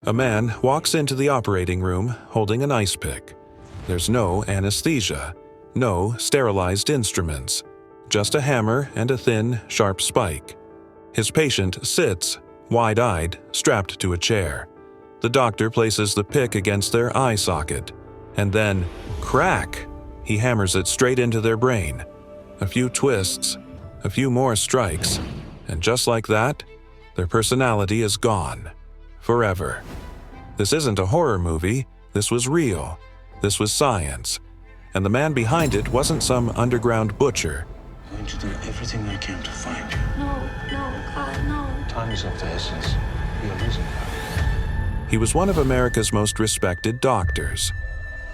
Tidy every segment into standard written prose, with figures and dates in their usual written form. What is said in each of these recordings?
A man walks into the operating room holding an ice pick. There's no anesthesia, no sterilized instruments, just a hammer and a thin, sharp spike. His patient sits, wide-eyed, strapped to a chair. The doctor places the pick against their eye socket, and then, crack! He hammers it straight into their brain. A few twists, a few more strikes, and just like that, their personality is gone. Forever. This isn't a horror movie, this was real. This was science. And the man behind it wasn't some underground butcher. I'm going to do everything I can to find you. No, God, no. Time is of the essence. We are losing time. He was one of America's most respected doctors.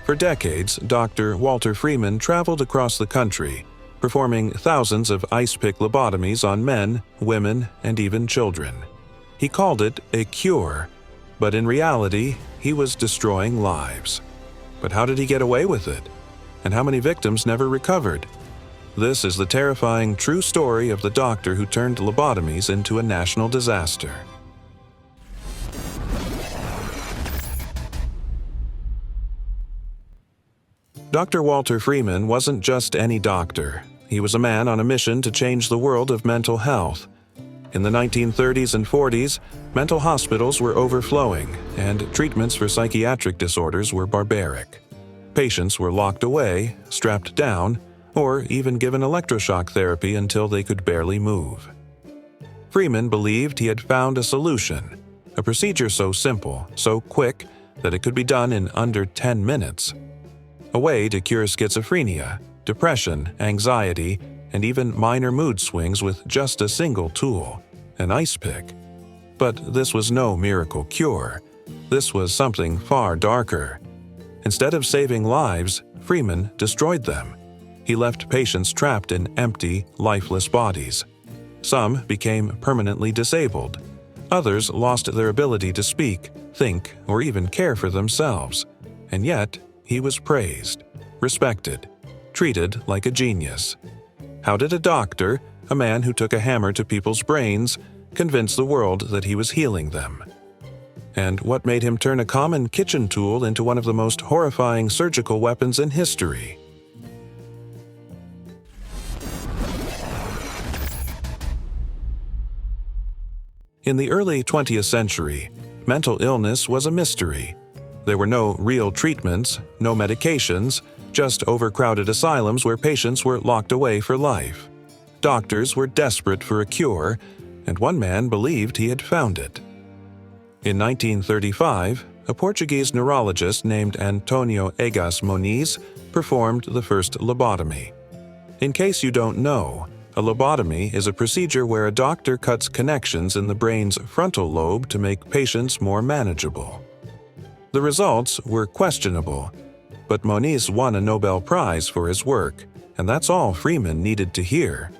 For decades, Dr. Walter Freeman traveled across the country, performing thousands of ice pick lobotomies on men, women, and even children. He called it a cure, but in reality, he was destroying lives. But how did he get away with it? And how many victims never recovered? This is the terrifying true story of the doctor who turned lobotomies into a national disaster. Dr. Walter Freeman wasn't just any doctor. He was a man on a mission to change the world of mental health. In the 1930s and 40s, mental hospitals were overflowing, and treatments for psychiatric disorders were barbaric. Patients were locked away, strapped down, or even given electroshock therapy until they could barely move. Freeman believed he had found a solution, a procedure so simple, so quick, that it could be done in under 10 minutes. A way to cure schizophrenia, depression, anxiety, and even minor mood swings with just a single tool, an ice pick. But this was no miracle cure. This was something far darker. Instead of saving lives, Freeman destroyed them. He left patients trapped in empty, lifeless bodies. Some became permanently disabled. Others lost their ability to speak, think, or even care for themselves. And yet, he was praised, respected, treated like a genius. How did a doctor, a man who took a hammer to people's brains, convince the world that he was healing them? And what made him turn a common kitchen tool into one of the most horrifying surgical weapons in history? In the early 20th century, mental illness was a mystery. There were no real treatments, no medications, just overcrowded asylums where patients were locked away for life. Doctors were desperate for a cure, and one man believed he had found it. In 1935, a Portuguese neurologist named Antonio Egas Moniz performed the first lobotomy. In case you don't know, a lobotomy is a procedure where a doctor cuts connections in the brain's frontal lobe to make patients more manageable. The results were questionable, but Moniz won a Nobel Prize for his work, and that's all Freeman needed to hear.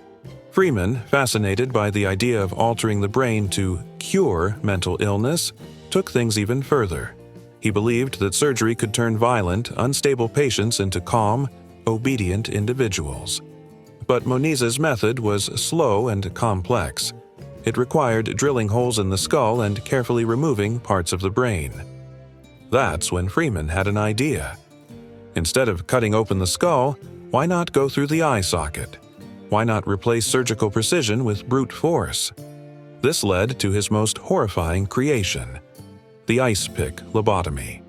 Freeman, fascinated by the idea of altering the brain to cure mental illness, took things even further. He believed that surgery could turn violent, unstable patients into calm, obedient individuals. But Moniz's method was slow and complex. It required drilling holes in the skull and carefully removing parts of the brain. That's when Freeman had an idea. Instead of cutting open the skull, why not go through the eye socket? Why not replace surgical precision with brute force? This led to his most horrifying creation, the ice pick lobotomy.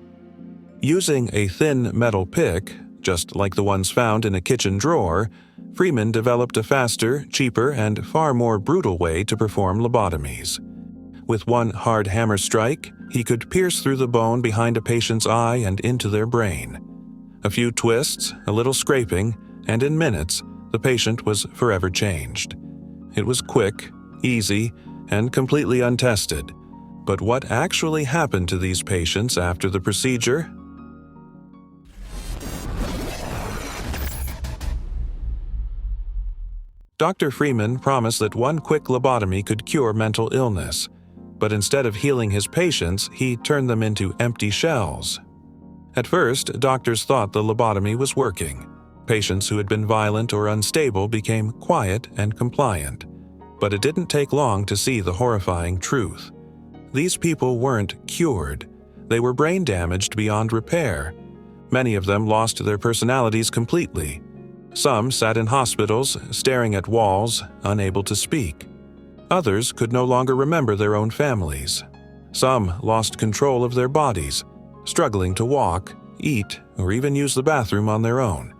Using a thin metal pick, just like the ones found in a kitchen drawer, Freeman developed a faster, cheaper, and far more brutal way to perform lobotomies. With one hard hammer strike, he could pierce through the bone behind a patient's eye and into their brain. A few twists, a little scraping, and in minutes, the patient was forever changed. It was quick, easy, and completely untested. But what actually happened to these patients after the procedure? Dr. Freeman promised that one quick lobotomy could cure mental illness, but instead of healing his patients, he turned them into empty shells. At first, doctors thought the lobotomy was working. Patients who had been violent or unstable became quiet and compliant. But it didn't take long to see the horrifying truth. these people weren't cured. They were brain damaged beyond repair. Many of them lost their personalities completely. Some sat in hospitals, staring at walls, unable to speak. Others could no longer remember their own families. Some lost control of their bodies, struggling to walk, eat, or even use the bathroom on their own.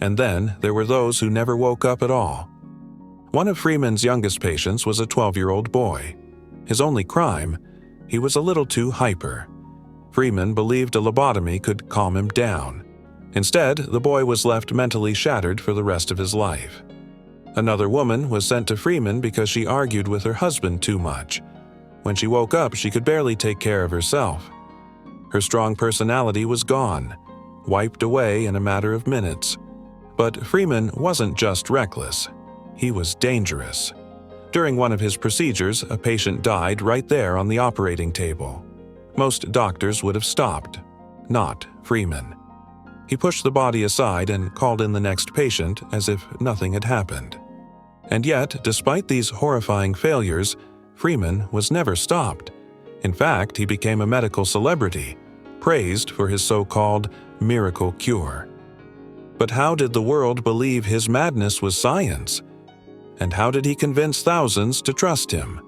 And then there were those who never woke up at all. One of Freeman's youngest patients was a 12-year-old boy. His only crime? He was a little too hyper. Freeman believed a lobotomy could calm him down. Instead, the boy was left mentally shattered for the rest of his life. Another woman was sent to Freeman because she argued with her husband too much. When she woke up, she could barely take care of herself. Her strong personality was gone, wiped away in a matter of minutes. But Freeman wasn't just reckless. He was dangerous. During one of his procedures, a patient died right there on the operating table. Most doctors would have stopped. Not Freeman. He pushed the body aside and called in the next patient as if nothing had happened. And yet, despite these horrifying failures, Freeman was never stopped. In fact, he became a medical celebrity, praised for his so-called miracle cure. But how did the world believe his madness was science? And how did he convince thousands to trust him?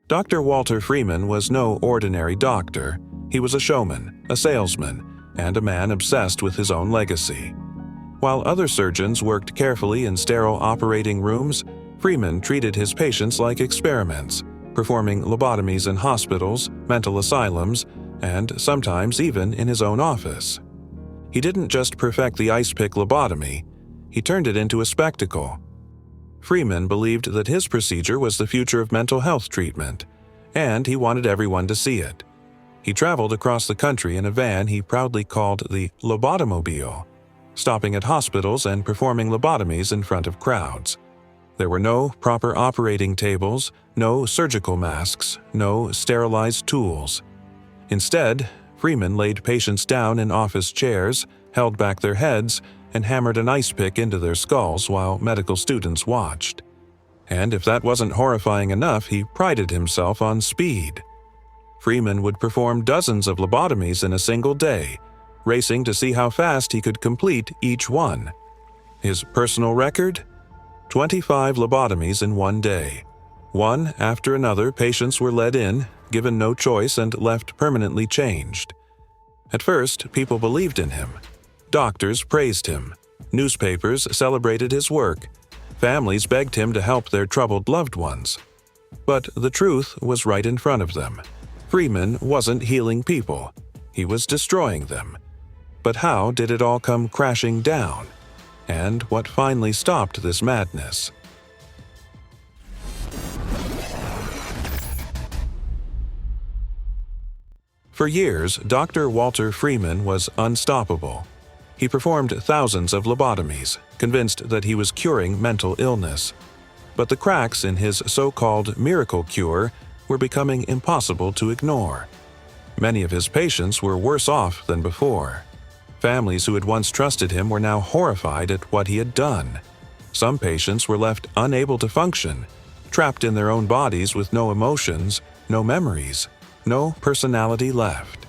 Dr. Walter Freeman was no ordinary doctor. He was a showman, a salesman, and a man obsessed with his own legacy. While other surgeons worked carefully in sterile operating rooms, Freeman treated his patients like experiments, performing lobotomies in hospitals, mental asylums, and sometimes even in his own office. He didn't just perfect the ice pick lobotomy, he turned it into a spectacle. Freeman believed that his procedure was the future of mental health treatment, and he wanted everyone to see it. He traveled across the country in a van he proudly called the Lobotomobile, stopping at hospitals and performing lobotomies in front of crowds. There were no proper operating tables, no surgical masks, no sterilized tools. Instead, Freeman laid patients down in office chairs, held back their heads, and hammered an ice pick into their skulls while medical students watched. And if that wasn't horrifying enough, he prided himself on speed. Freeman would perform dozens of lobotomies in a single day, racing to see how fast he could complete each one. His personal record? 25 lobotomies in one day. One after another, patients were led in, given no choice, and left permanently changed. At first, people believed in him. Doctors praised him. Newspapers celebrated his work. Families begged him to help their troubled loved ones. But the truth was right in front of them. Freeman wasn't healing people. He was destroying them. But how did it all come crashing down? And what finally stopped this madness? For years, Dr. Walter Freeman was unstoppable. He performed thousands of lobotomies, convinced that he was curing mental illness. But the cracks in his so-called miracle cure were becoming impossible to ignore. Many of his patients were worse off than before. Families who had once trusted him were now horrified at what he had done. Some patients were left unable to function, trapped in their own bodies with no emotions, no memories, no personality left.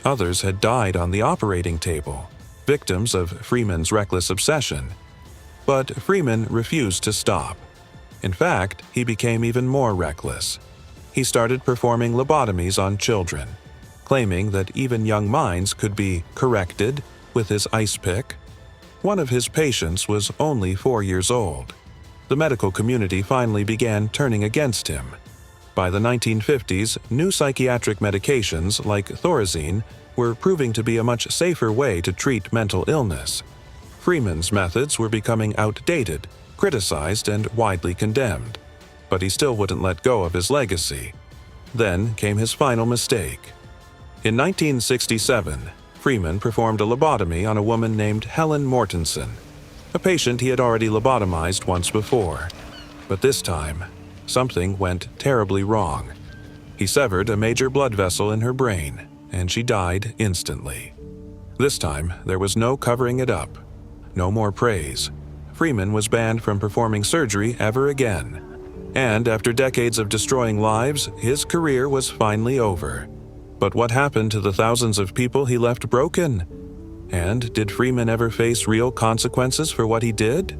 Others had died on the operating table, victims of Freeman's reckless obsession. But Freeman refused to stop. In fact, he became even more reckless. He started performing lobotomies on children, claiming that even young minds could be corrected with his ice pick. One of his patients was only 4 years old. The medical community finally began turning against him. By the 1950s, new psychiatric medications like Thorazine were proving to be a much safer way to treat mental illness. Freeman's methods were becoming outdated, criticized, and widely condemned. But he still wouldn't let go of his legacy. Then came his final mistake. In 1967, Freeman performed a lobotomy on a woman named Helen Mortensen, a patient he had already lobotomized once before. But this time, something went terribly wrong. He severed a major blood vessel in her brain, and she died instantly. This time, there was no covering it up, no more praise. Freeman was banned from performing surgery ever again. And after decades of destroying lives, his career was finally over. But what happened to the thousands of people he left broken? And did Freeman ever face real consequences for what he did?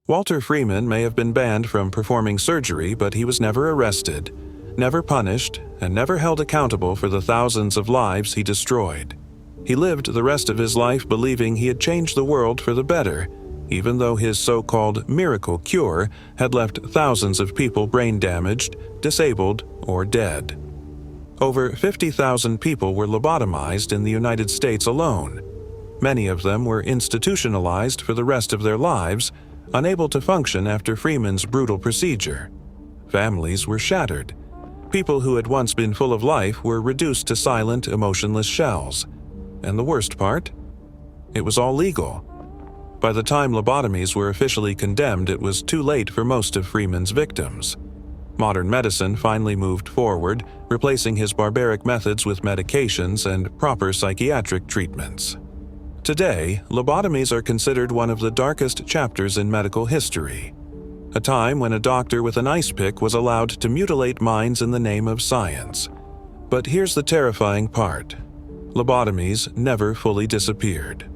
Walter Freeman may have been banned from performing surgery, but he was never arrested, never punished, and never held accountable for the thousands of lives he destroyed. He lived the rest of his life believing he had changed the world for the better, even though his so-called miracle cure had left thousands of people brain damaged, disabled, or dead. Over 50,000 people were lobotomized in the United States alone. Many of them were institutionalized for the rest of their lives, unable to function after Freeman's brutal procedure. Families were shattered. People who had once been full of life were reduced to silent, emotionless shells. And the worst part? It was all legal. By the time lobotomies were officially condemned, it was too late for most of Freeman's victims. Modern medicine finally moved forward, replacing his barbaric methods with medications and proper psychiatric treatments. Today, lobotomies are considered one of the darkest chapters in medical history. A time when a doctor with an ice pick was allowed to mutilate minds in the name of science. But here's the terrifying part. Lobotomies never fully disappeared.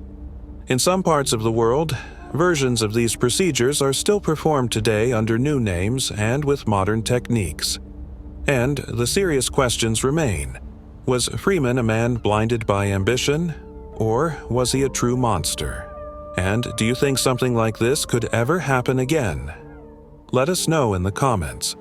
In some parts of the world, versions of these procedures are still performed today under new names and with modern techniques. And the serious questions remain. Was Freeman a man blinded by ambition? Or was he a true monster? And do you think something like this could ever happen again? Let us know in the comments.